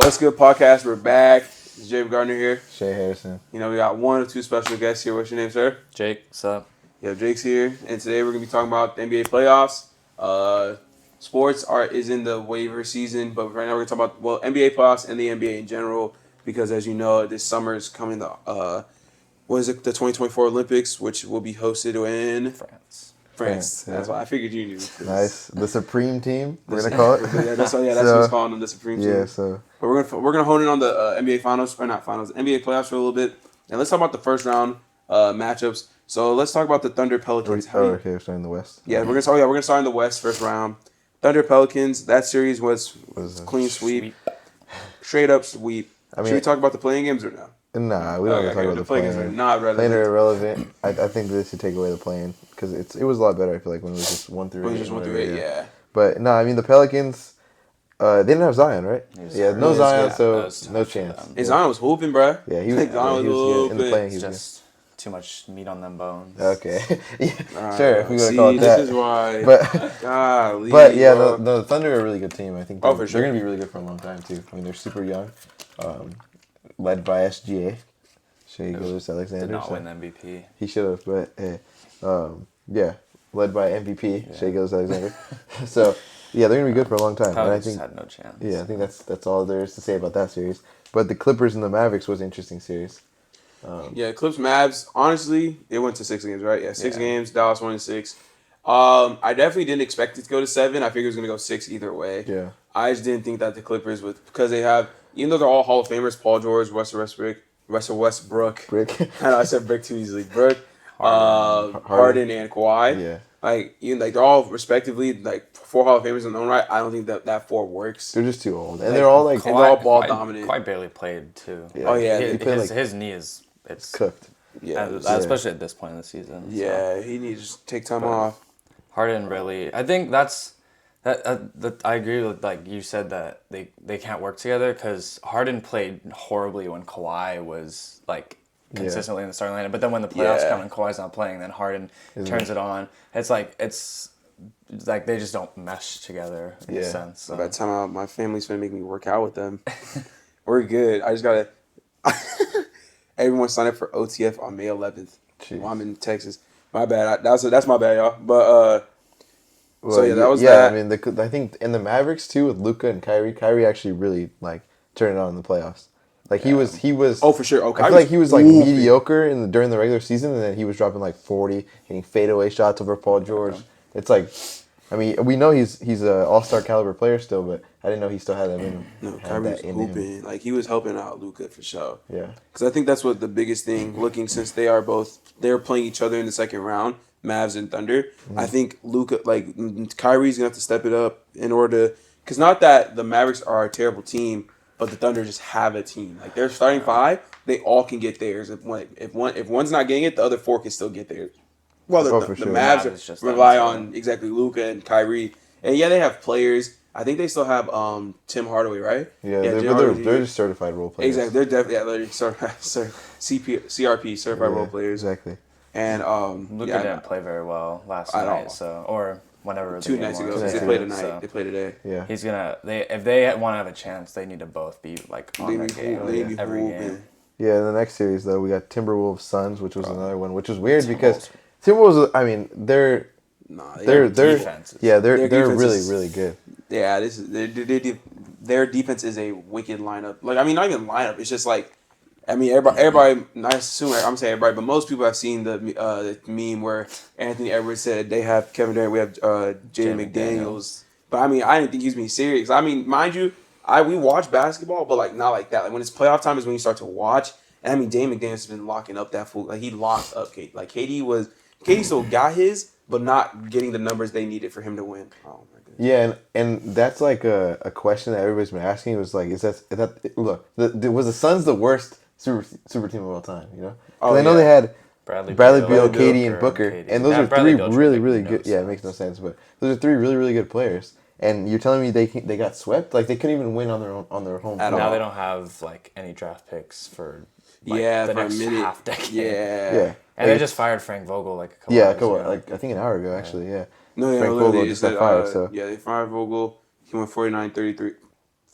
What's good, podcast? We're back. It's James Gardner here. Shay Harrison. You know, we got one or two special guests here. What's your name, sir? Jake, what's up? Yeah, Jake's here. And today we're going to be talking about the NBA playoffs. Sports is in the waiver season, but right now we're going to talk about, NBA playoffs and the NBA in general, because as you know, this summer is coming the 2024 Olympics, which will be hosted in France. Yeah. That's why I figured you knew. Nice. The Supreme Team, we're going to call it. Yeah, that's what he's calling them, the Supreme Team. Yeah, so. But we're gonna hone in on the NBA finals, or not finals, NBA playoffs for a little bit, and let's talk about the first round matchups. So let's talk about the Thunder Pelicans. Okay, we're starting in the West. Yeah, we're gonna start in the West first round. Thunder Pelicans. That series was clean sweep, straight up sweep. Should we talk about the playing games or no? Nah, we don't talk about the playing games. Are not relevant. Playing are irrelevant. I think this should take away the playing because it was a lot better. I feel like when it was just 1 through 8. When it was just 1 through 8, yeah. But no, I mean the Pelicans. They didn't have Zion, right? Yeah, no Zion, so no chance. And Zion was hooping, bro. Yeah, he was. Zion was hooping. In the playing, It's just too much meat on them bones. Okay, Right, sure. If we gonna call it that. This is why. But yeah, the Thunder are a really good team. I think for sure. they're gonna be really good for a long time too. I mean, they're super young, led by SGA, Shai Gilgeous-Alexander. Did not win MVP. He should have, but hey, yeah, led by MVP Shai Gilgeous-Alexander. So yeah, they're gonna be good for a long time. Pelicans and I think had no chance. Yeah, I think that's all there is to say about that series. But the Clippers and the Mavericks was an interesting series. Clips Mavs. Honestly, it went to 6 games, right? Yeah, 6 games. Dallas won in 6. I definitely didn't expect it to go to 7. I figured it was gonna go 6 either way. Yeah. I just didn't think that the Clippers would, because they have, even though they're all Hall of Famers, Paul George, Russell Westbrook. Brick. I know I said Brick too easily. Harden and Kawhi. Yeah. They're all respectively 4 Hall of Famers in their own right. I don't think that 4 works. They're just too old, and they're all and they're all ball dominant. Quite barely played too. Yeah. Oh yeah, his knee is cooked. Yeah, especially at this point in the season. Yeah, he needs to take time off. Harden really. I think that I agree with you said that they can't work together because Harden played horribly when Kawhi was consistently in the starting lineup. But then when the playoffs come and Kawhi's not playing, then Harden turns it on. It's like they just don't mesh together in a sense. So. By the time my family's gonna make me work out with them, we're good. I just gotta. Everyone signed up for OTF on May 11th. While I'm in Texas. My bad. That's my bad, y'all. But that was that. I mean, I think in the Mavericks too with Luka and Kyrie. Kyrie actually really turned it on in the playoffs. He was. Oh, for sure. Okay. I feel like he was mediocre during the regular season, and then he was dropping 40, hitting fadeaway shots over Paul George. It's I mean, we know he's an all-star caliber player still, but I didn't know he still had that in him. No, Kyrie was hooping. He was helping out Luka for sure. Yeah. Because I think that's what the biggest thing, looking since they're playing each other in the second round, Mavs and Thunder. Mm-hmm. I think Luka, Kyrie's going to have to step it up in order to, because not that the Mavericks are a terrible team, but the Thunder just have a team. Their starting 5, they all can get theirs. If one's not getting it, the other 4 can still get theirs. Well, the Mavs rely on exactly Luka and Kyrie, and they have players. I think they still have Tim Hardaway, right? Yeah, they're just certified role players. Exactly, they're definitely CRP, certified role players. Exactly. And Luka didn't play very well last night, or whenever. 2 nights ago, they played tonight. So they play today. Yeah, he's gonna. If they want to have a chance, they need to both be on their game every game. Yeah, in the next series though, we got Timberwolves Suns, which was another one, which was weird because Timberwolves. I mean, their defense. Yeah, they're really really good. Yeah, their defense is a wicked lineup. Not even lineup. It's just everybody. I assume I'm saying everybody, but most people have seen the meme where Anthony Edwards said they have Kevin Durant, we have Jaden McDaniels. But I didn't think he was being serious. Mind you, we watch basketball, but not like that. When it's playoff time is when you start to watch. And Jaden McDaniels has been locking up that fool. He locked up Kate. KD still got his, but not getting the numbers they needed for him to win. Oh my goodness. Yeah, and that's a question that everybody's been asking. It was was the Suns the worst super team of all time? You know, I know they had Bradley Beal, KD, and Booker, and those are 3 really really good. Yeah, it makes no sense, but those are 3 really really good players. And you're telling me they got swept? They couldn't even win on their home. Now they don't have any draft picks for the for next a minute. half decade. Yeah. And they just fired Frank Vogel a couple hours ago. I think an hour ago actually. Yeah. No, Frank Vogel just got fired. So they fired Vogel. He went 49-33,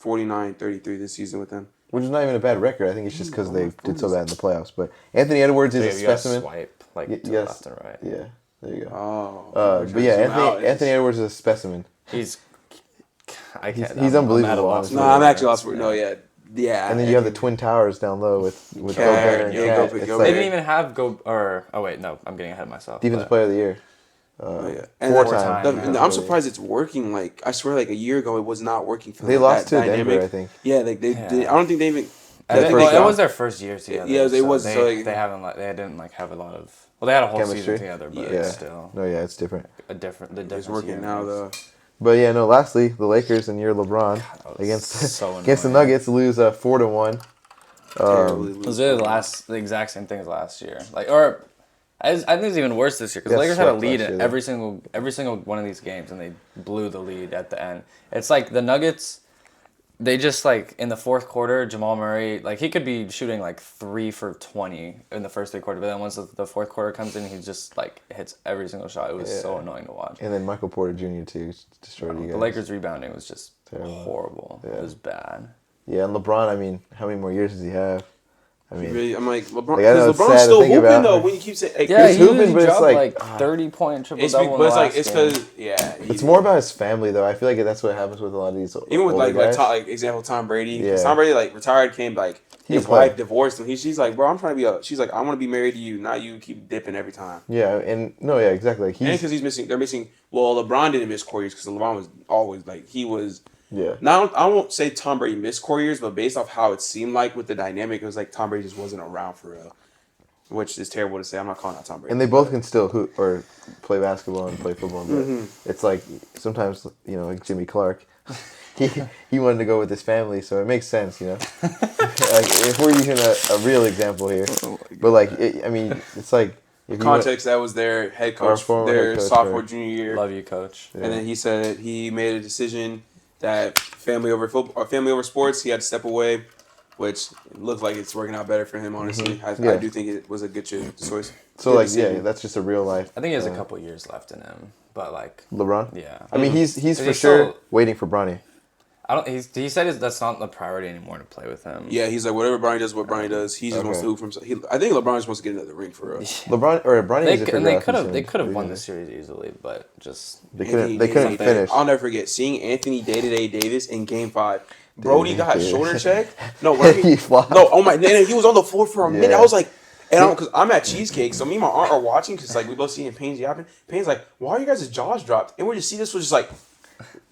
49-33 this season with them. Which is not even a bad record. I think it's just because they did so bad in the playoffs. But Anthony Edwards is a specimen. Swipe to left and right. Yeah, there you go. Oh. But yeah, Anthony Edwards is a specimen. He's unbelievable. Honestly. No, I'm actually lost for it. No, yeah. Yeah. And then you have the Twin Towers down low with Gobert and Cat. They didn't even have I'm getting ahead of myself. Defensive Player of the Year. And 4 times. I'm surprised it's working. Like I swear, like a year ago, it was not working for them. They lost to Denver, I think. Yeah, like they. I don't think they even. It was their first year together. Yeah, it was. They didn't have a lot of. Well, they had a whole season together, but still. No, yeah, it's different. The difference. It's working now, though. But yeah, no. Lastly, the Lakers and your LeBron against the Nuggets lose 4-1. It was really the exact same thing as last year. I think it's even worse this year because the Lakers had a lead in every single one of these games, and they blew the lead at the end. It's like the Nuggets, they just in the fourth quarter, Jamal Murray, he could be shooting 3 for 20 in the first 3 quarters, but then once the fourth quarter comes in, he just hits every single shot. It was so annoying to watch. And then Michael Porter Jr. too destroyed you guys. The Lakers rebounding was just horrible. Yeah. It was bad. Yeah, and LeBron, I mean, how many more years does he have? I mean, really, I'm like LeBron. Because LeBron's still hooping though. When you keep saying, he's hooping, but it's 30-point triple double. But it's because it's more about his family though. I feel like that's what happens with a lot of these. Even with example Tom Brady. Yeah. Tom Brady retired, came his wife divorced him. She's like, bro, I'm trying to be she's like, I want to be married to you, not you keep dipping every time. Yeah, exactly. And because he's missing, they're missing. Well, LeBron didn't miss core years because LeBron was always he was. Yeah. Now I won't say Tom Brady missed core years, but based off how it seemed like with the dynamic, it was like Tom Brady just wasn't around for real, which is terrible to say. I'm not calling out Tom Brady. And they both can still hoop or play basketball and play football, but it's sometimes Jimmy Clark, he wanted to go with his family, so it makes sense, if we're using a real example here, but it's if context, that was their head coach, their sophomore, junior year. Love you, coach. Yeah. And then he said he made a decision that family over football, or family over sports, he had to step away, which looked like it's working out better for him, honestly. I do think it was a good choice. So, that's just a real life. I think he has a couple years left in him, but LeBron? Yeah. I mean, he's for sure waiting for Bronny. He said that's not the priority anymore to play with him. Yeah, he's like, whatever Bronny does, what Bronny does. He just wants to hoop for himself. I think LeBron just wants to get another ring for real. Bronny they could have won the series easily, but just they couldn't finish. I'll never forget seeing Anthony Day-to-Day Davis in Game 5. Brody got shoulder check. No, he flopped. No, oh my, and he was on the floor for a minute. I was like, because I'm at Cheesecake, so me and my aunt are watching because we both see Payne's yapping. Payne's like, why are you guys' jaws dropped? And we just see this was just like.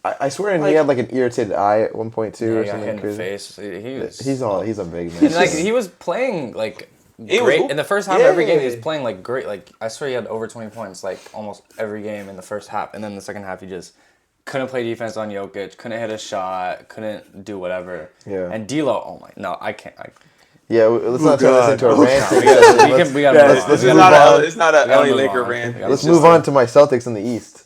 I swear, he had an irritated eye at one point too, or something crazy. Face. He's a big man. And, he was playing great in the first half of every game. He was playing great. I swear he had over 20 points almost every game in the first half, and then the second half he just couldn't play defense on Jokic, couldn't hit a shot, couldn't do whatever. Yeah. And D'Lo, I can't. Yeah, let's not turn this into a rant. It's not an LA Laker rant. Let's move on to my Celtics in the East.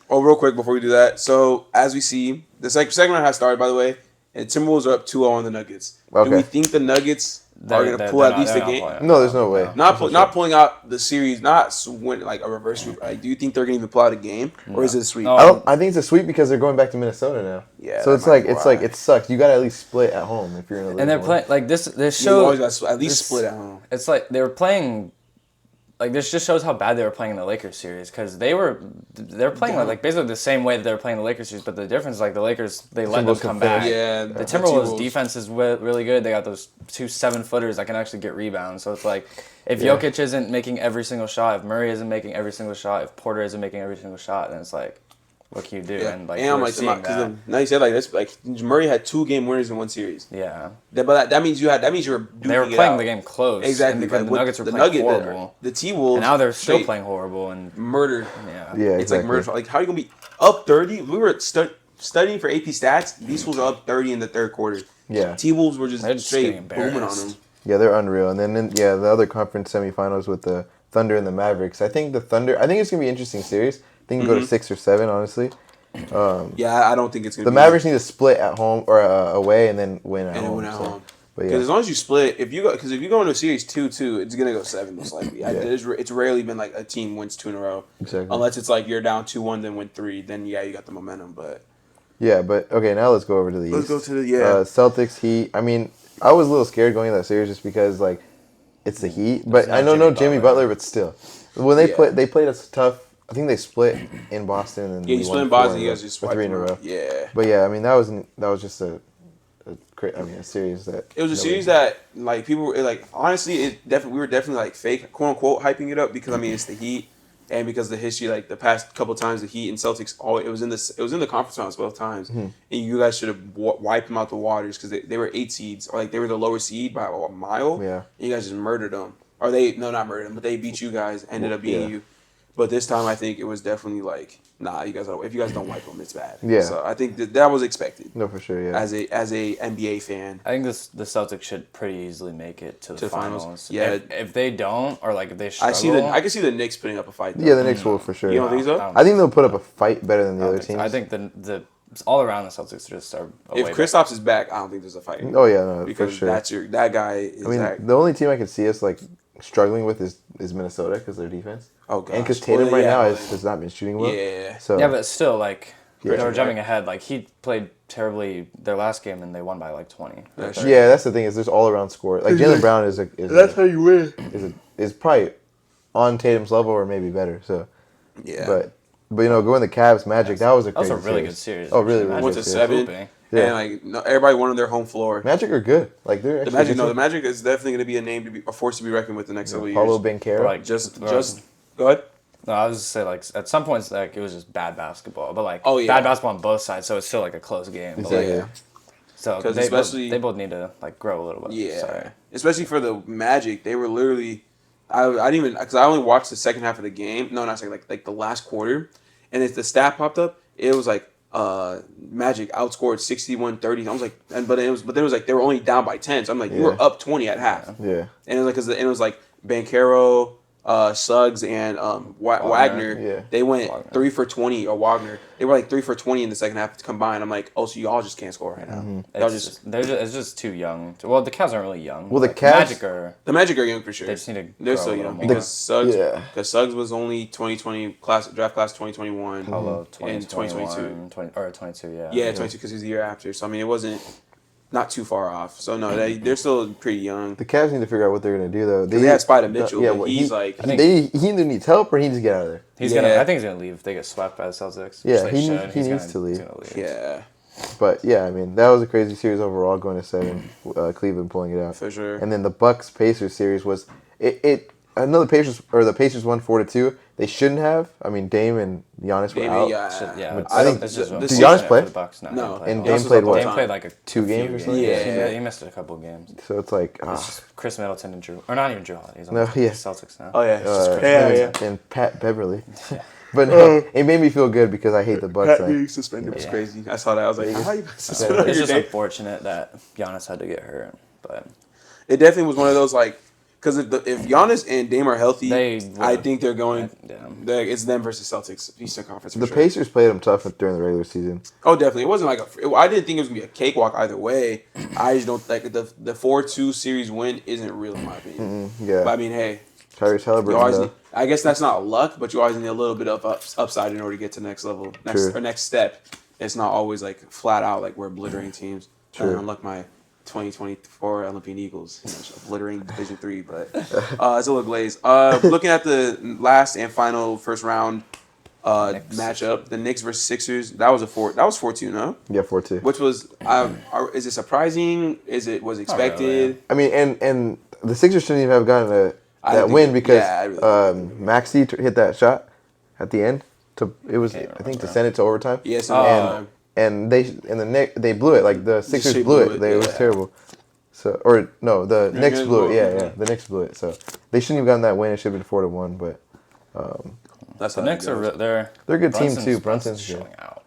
Oh, real quick before we do that. So, as we see, the second round has started, by the way, and Timberwolves are up 2-0 on the Nuggets. Okay. Do we think the Nuggets are going to pull at least a game? No, there's no way. Not pulling out the series, not win a reverse sweep. Do you think they're going to even pull out a game, or is it a sweep? No. I think it's a sweep because they're going back to Minnesota now. Yeah. So it sucks. You got to at least split at home if you're in the. And they're playing this show. You always got to at least split at home. It's they were playing. This just shows how bad they were playing in the Lakers series because they're playing basically the same way that they were playing the Lakers series, but the difference is the Lakers they let them come back. Yeah, the Timberwolves defense is really good. They got those 2 7-footers that can actually get rebounds. So it's if Jokic isn't making every single shot, if Murray isn't making every single shot, if Porter isn't making every single shot, then it's what can you do? Yeah. And now you said this Murray had 2 game winners in one series. Yeah, but that means you were duking they were playing the game close exactly because the Nuggets were playing horrible. The T-Wolves and now they're still playing horrible and murdered. Yeah, it's exactly. Murder. How are you gonna be up 30? We were studying for AP stats. These Wolves are up 30 in the third quarter. Yeah, T-Wolves were just straight booming on them. Yeah, they're unreal. And then the other conference semifinals with the Thunder and the Mavericks. I think it's gonna be an interesting series. I think go to 6 or 7, honestly. I don't think it's gonna. The Mavericks need to split at home or away and then win at home. Win at home. Because as long as you split, if you go into a series 2-2, it's gonna go 7 most likely. It's rarely been a team wins 2 in a row. Exactly. Unless it's you're down 2-1, then win 3, then you got the momentum. But Yeah, but okay, now let's go over to the East. Let's go to the Celtics, Heat. I mean, I was a little scared going into that series just because like it's the Heat, but I know Jimmy Butler, but still, when they played us tough. I think they split in Boston and you split in Boston. You guys just three in a row. Yeah, but yeah, I mean that was just a series that it was a series that like people were like honestly we were definitely like fake quote unquote hyping it up because I mean it's the Heat and because the history like the past couple times the Heat and Celtics it was in the conference finals both times and you guys should have wiped them out the waters because they were 8 seeds or like they were the lower seed by a mile. Yeah, and you guys just murdered them or not murdered them but they beat you guys ended up beating you. But this time, I think it was definitely like, nah, if you guys don't wipe them, it's bad. Yeah. So I think that was expected. No, for sure, yeah. As a NBA fan, I think the Celtics should pretty easily make it to the finals. Yeah. If they don't, or like if they struggle, I can see the Knicks putting up a fight. Though. Yeah, the Knicks will for sure. You don't think so? I think they'll put up a fight better than the other teams. I think the all around the Celtics just are. If Kristaps is back, I don't think there's a fight. Oh yeah, no, because for sure. That guy. Is the only team I can see us like struggling with is Minnesota because their defense. Oh gosh. And because Tatum now has not been shooting well. Yeah. So yeah, but still like they were jumping ahead. Like he played terribly their last game and they won by like 20. Yeah, that's the thing is there's all around score. Like Jaylen Brown is how you win. Is probably on Tatum's level or maybe better. So yeah. But going the Cavs Magic that was a crazy really good series. Oh really? Went to 7. Yeah. And like everybody won on their home floor. Magic are good. Like they're the Magic. No, the Magic is definitely going to be a force to be reckoned with the next several years. Paulo Banchero. Like just go ahead. No, I was just say like at some points like it was just bad basketball, but like bad basketball on both sides, so it's still like a close game. Exactly. Yeah. So they both need to like grow a little bit. Yeah. Sorry. Especially for the Magic, they were literally. I didn't even because I only watched the second half of the game. No, not second, like the last quarter, and if the stat popped up, it was like Magic outscored 61-30. I was like, but then it was like they were only down by 10. So I'm like, you were up 20 at half. Yeah. And it was like Banchero, Suggs, and Wagner. Yeah. They went 3 for 20. Or Wagner. They were like 3 for 20 in the second half combined. I'm like, oh, so y'all just can't score right now. Mm-hmm. It's just too young. Well, the Cavs aren't really young. Well, the Cavs, the Magic are young for sure. They just need to. They're still young because Suggs was only 2020 draft class 2021. Hello, 2022 or 22. Yeah. Yeah, 22 because he was the year after. So I mean, it wasn't. Not too far off. So, no, they're still pretty young. The Cavs need to figure out what they're going to do, though. They had Spider Mitchell, but he's he either needs help or he needs to get out of there. I think he's going to leave if they get swept by the Celtics. Yeah, he needs to leave. Yeah. But, yeah, I mean, that was a crazy series overall, going to 7. Cleveland pulling it out. For sure. And then the Bucks-Pacers series was... I know the Pacers won 4-2. They shouldn't have. I mean, Dame and Giannis were out. Yeah, I think did Giannis play? For the Bucks? No. And Dame played what? Dame played like 2 games or something. Yeah, he missed a couple of games. So it's like it's just Chris Middleton and Drew, or not even Drew Holiday. He's on the Celtics now. Oh yeah, and Pat Beverly. But no, it made me feel good because I hate the Bucks. Pat being suspended was crazy. I saw that. I was like, how you suspended? It's just unfortunate that Giannis had to get hurt, but it definitely was one of those like. Because if Giannis and Dame are healthy, I think they're going. It's them versus Celtics, Eastern Conference. The Pacers played them tough during the regular season. Oh, definitely. It wasn't like I didn't think it was gonna be a cakewalk either way. I just don't like the 4-2 series win isn't real in my opinion. Yeah. But I mean, hey, Tyrese Halliburton. I guess that's not luck, but you always need a little bit of upside in order to get to the next level, next step. It's not always like flat out like we're obliterating teams. True. Unlike my 2024 Olympian Eagles, obliterating Division 3, but it's a little glazed. Looking at the last and final first round matchup, the Knicks versus Sixers, that was 4-2, no? Yeah, 4-2. Which was, is it surprising? Was expected? I mean, and the Sixers shouldn't even have gotten that win because Maxey hit that shot at the end. I think to send it to overtime. Yes, and they blew it. Like the Sixers blew it. It was terrible. So the Knicks blew it. Yeah, the Knicks blew it. So they shouldn't have gotten that win. It should have been 4-1. But that's the Knicks are they're a good team too. Brunson's showing out.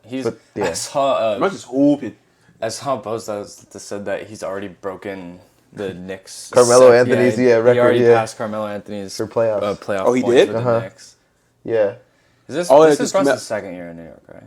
I saw Brunson's hooping. I saw a post that said that he's already broken the Knicks. Carmelo Anthony's record. He already passed Carmelo Anthony's for playoffs. Oh, he did. For the Knicks. Yeah. This is Brunson's second year in New York, right?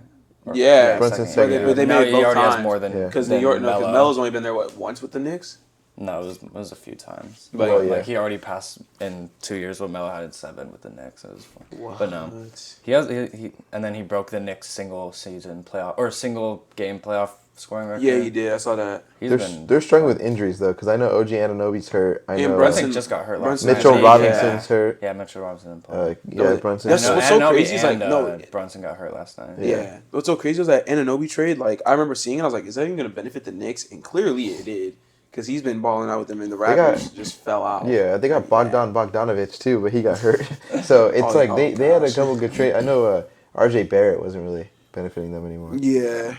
Yeah, Brunson's second year. But they made it both times. Has more than because New York. No, because Melo's only been there once with the Knicks. No, it was a few times. But like he already passed in 2 years what Melo had in 7 with the Knicks. It was fun. What? But no, he and then he broke the Knicks single season playoff or single game playoff scoring record. Yeah, he did. I saw that. They're struggling with injuries though, because I know OG Anunoby's hurt. I know Brunson just got hurt. Mitchell Robinson's hurt. Yeah, Mitchell Robinson. Brunson. That's what's so crazy. Is like Brunson got hurt last night. Yeah. What's so crazy was that Anunoby trade. Like I remember seeing it, I was like, is that even going to benefit the Knicks? And clearly it did, because he's been balling out with them, and the Raptors just fell out. Yeah, they got Bogdanovich too, but he got hurt. So it's they had a couple good trades. I know RJ Barrett wasn't really benefiting them anymore. Yeah.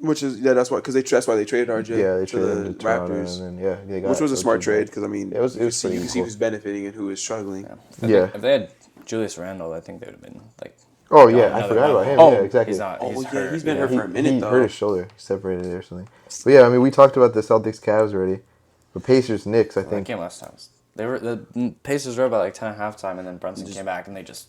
That's why they traded RJ. Yeah, they traded the him to Raptors. Toronto, and then they got which was a smart trade, because I mean, it was you pretty can see cool. who's benefiting and who is struggling. Yeah. If they had Julius Randle, I think they would have been like. Oh yeah, I forgot about him. Oh, yeah, exactly. He's been hurt for a minute though. He hurt his shoulder, separated it or something. But yeah, I mean, we talked about the Celtics, Cavs already. The Pacers, Knicks, I think. That game last time. The Pacers were about like 10 at halftime, and then Brunson came back, and they just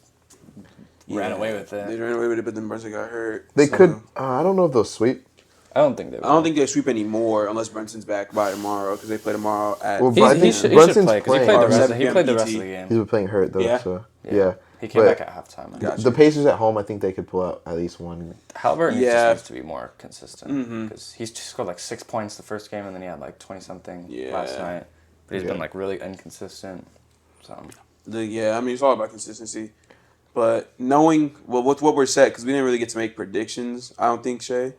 ran away with it. They ran away with it, but then Brunson got hurt. They could. I don't know if they'll sweep. I don't think they will. I don't think they sweep anymore unless Brunson's back by tomorrow, because they play tomorrow at. Well, he should play, because he played the rest of the game. He's been playing hurt though. Yeah. So yeah. He came back at halftime. Gotcha. The Pacers at home, I think they could pull out at least one. Halliburton just needs to be more consistent, because he's scored like 6 points the first game, and then he had like 20-something last night. But he's been like really inconsistent. So. I mean, it's all about consistency. But knowing with what we're set, because we didn't really get to make predictions, I don't think, Shay.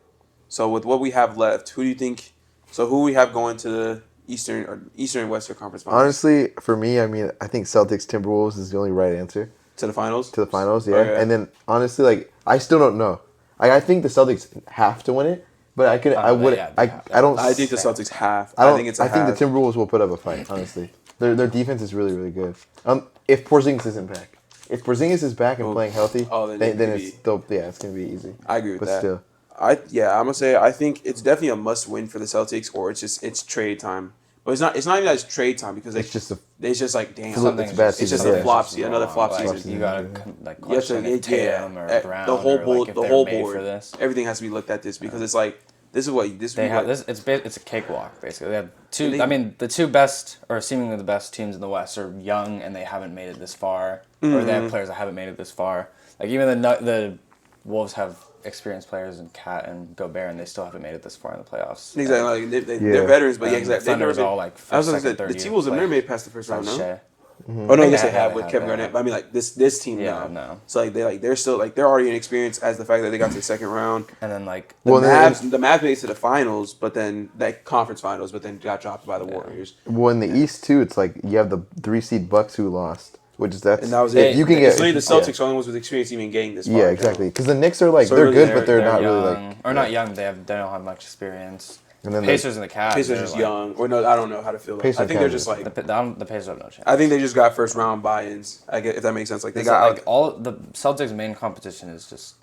So with what we have left, who do you think? So who we have going to the Eastern and Western Conference Finals? Honestly, for me, I mean, I think Celtics Timberwolves is the only right answer. To the finals? To the finals, yeah. And then honestly, like, I still don't know. I think the Celtics have to win it, but I think the Celtics have. I think the Timberwolves will put up a fight. Honestly, their defense is really, really good. If Porzingis isn't back, and playing healthy, then it's gonna be easy. I agree with that. But still, I'm gonna say I think it's definitely a must win for the Celtics, or it's trade time. But it's not even that it's trade time, because it's just like damn, it's bad season. It's just a flop season, another flop season. You gotta question if Tatum or Brown, the whole board, for this. Everything has to be looked at this, because it's like this is they have this. It's a cakewalk basically. They have two. I mean, the two best or seemingly the best teams in the West are young, and they haven't made it this far, or they have players that haven't made it this far. Like even the Wolves have experienced players in Cat and Gobert, and they still haven't made it this far in the playoffs. Exactly, they're veterans, but exactly. Thunder is all like I was gonna say the T-Wolves have never made it past the first round, no? Mm-hmm. Oh no, yes they have with Kevin Garnett. But I mean, like this team now. No. So they're still they're already inexperienced as the fact that they got to the second round. And then like the Mavs made it to the finals, but then that conference finals, but then got dropped by the Warriors. Well, in the East too, it's like you have the 3 seed Bucks who lost. And that was it. You can get the Celtics are the only ones with experience even getting this far. Yeah, exactly. Because the Knicks are like they're good, but they're not young, really like not young. They don't have much experience. And then Pacers and the Cavs. Pacers are just young. Or no, I don't know how to feel. I think they're just like the Pacers have no chance. I think they just got first round buy-ins. I get if that makes sense. Like they got like all the Celtics' main competition is just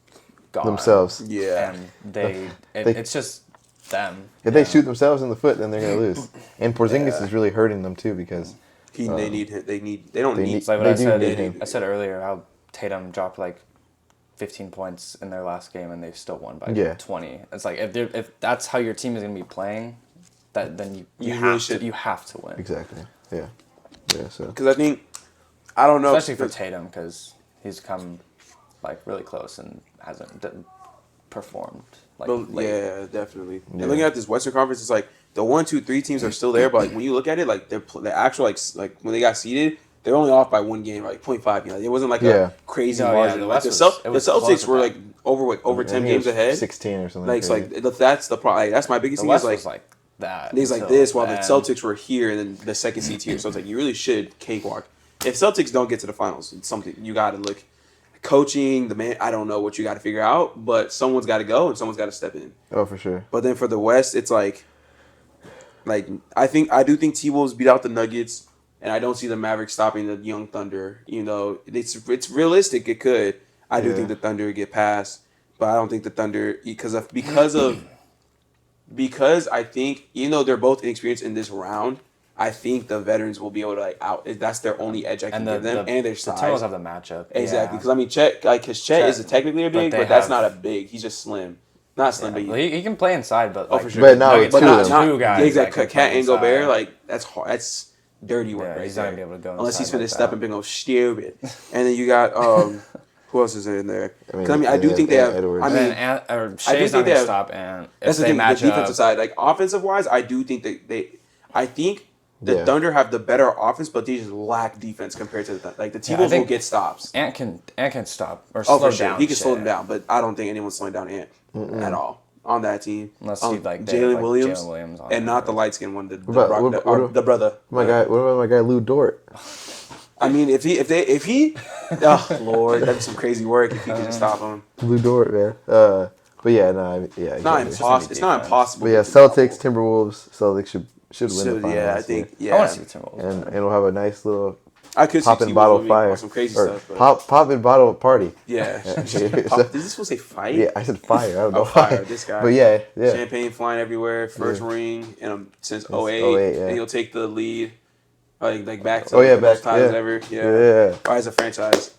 gone. Themselves. Yeah, and it's just them. If they shoot themselves in the foot, then they're gonna lose. And Porzingis is really hurting them too, because they don't need. It's like what I said earlier. How Tatum dropped like 15 points in their last game, and they still won by 20. It's like if that's how your team is gonna be playing, then you have to win. Exactly. Yeah. So because I think I don't know, especially for Tatum, because he's come like really close and hasn't performed. Yeah, definitely. Yeah. And looking at this Western Conference, it's like the 1, 2, 3 teams are still there, but like when you look at it, like the actual like when they got seeded, they're only off by 1 game, like 0.5. You know, it wasn't like a crazy margin. Like the Celtics were like over 10 games ahead, 16 or something. Like, so like that's the problem. Like, that's my biggest thing. Is like that. Things like this, while the Celtics were here, and then the second seed here. So it's like you really should cakewalk. If Celtics don't get to the finals, it's something you got to look. Coaching, I don't know what you got to figure out, but someone's got to go and someone's got to step in. Oh, for sure. But then for the West, it's like I do think T-Wolves beat out the Nuggets, and I don't see the Mavericks stopping the young Thunder. You know, it's realistic. It could. I do think the Thunder would get past, but I don't think the Thunder because I think even though they're both inexperienced in this round, I think the veterans will be able to out. That's their only edge I can give them, and their size. The Timberwolves have the matchup. Exactly, because I mean Chet is technically a big, but that's not a big. He's just slim. Not Slim, but he can play inside, but like, for sure. But not with two guys. Yeah, exactly. Cat and Gobert, like that's hard. That's dirty work right he's there. not gonna be able to go unless he's like finna step and go stupid. And then you got who else is in there? I do think they have. Edwards. I mean, Shai's not gonna stop Ant. That's the thing. The defensive side, like offensive wise, I do think I think the Thunder have the better offense, but they just lack defense compared to the T-Wolves will get stops. Ant can stop or slow down. He can slow them down, but I don't think anyone's slowing down Ant at all on that team. Unless he like Jalen Williams and not the light skinned one, the brother. What about my guy Lou Dort? I mean, if he, oh Lord, that'd be some crazy work if he could just stop him. Lou Dort, man. But yeah, it's not impossible. It's not impossible. But yeah, Celtics, Timberwolves. Celtics should win the finals. Yeah, I think. Yeah, I want to see the Timberwolves. And we'll have a nice little pop and bottle fire, some crazy stuff. Pop and bottle party. Yeah. Did this supposed to say fight? Yeah, I said fire. I don't know fire. This guy. But yeah. Champagne flying everywhere. First ring since 08. And he'll take the lead. Like back to most titles ever. Yeah. Or as a franchise.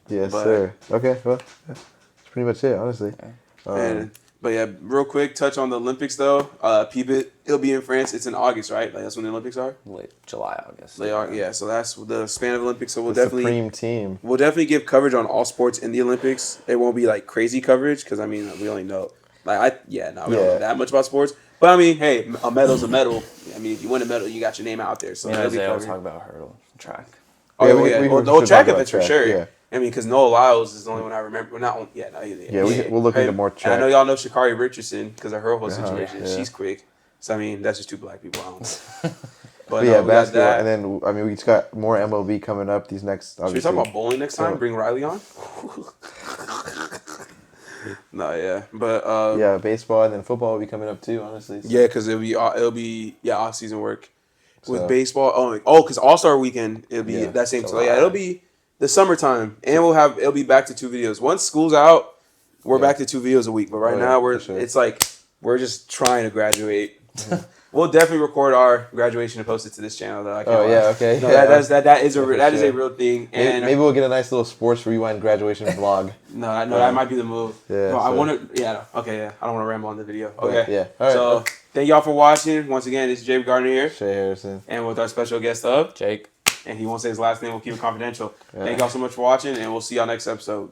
Yes, sir. Okay, well, that's pretty much it, honestly. But yeah, real quick, touch on the Olympics though. Peep it. It'll be in France. It's in August, right? Like that's when the Olympics are. Late July, August. They are, yeah. So that's the span of Olympics. So we'll the definitely supreme team. We'll definitely give coverage on all sports in the Olympics. It won't be like crazy coverage because I mean we only know we don't know that much about sports. But I mean, hey, a medal's a medal. I mean, if you win a medal, you got your name out there. So Isaiah will talk about hurdle track. Well, track events for sure. Yeah. I mean, because Noah Lyles is the only one I remember. We'll look into more track. I know y'all know Sha'Carri Richardson because of her whole situation. Yeah. She's quick. So, I mean, that's just two black people. I don't know. But yeah, basketball. And then, I mean, we just got more MLB coming up these next, obviously. Should we talk about bowling next time? Bring Riley on? No, yeah. But, baseball and then football will be coming up too, honestly. So. Yeah, because it'll be off-season work. With baseball. Because All-Star Weekend, it'll be that same. So, yeah, it'll be the summertime, and it'll be back to 2 videos. Once school's out, we're back to 2 videos a week. But right now it's like we're just trying to graduate. We'll definitely record our graduation and post it to this channel. Though. Okay. No, that is a real thing. And maybe we'll get a nice little sports rewind graduation vlog. No, that might be the move. Yeah. I want to. Yeah. Okay. Yeah. I don't want to ramble on the video. Okay. Yeah. All right. So thank y'all for watching. Once again, it's Jay Gardner here. Shay Harrison. And with our special guest of Jake. And he won't say his last name. We'll keep it confidential. Thank y'all so much for watching, and we'll see y'all next episode.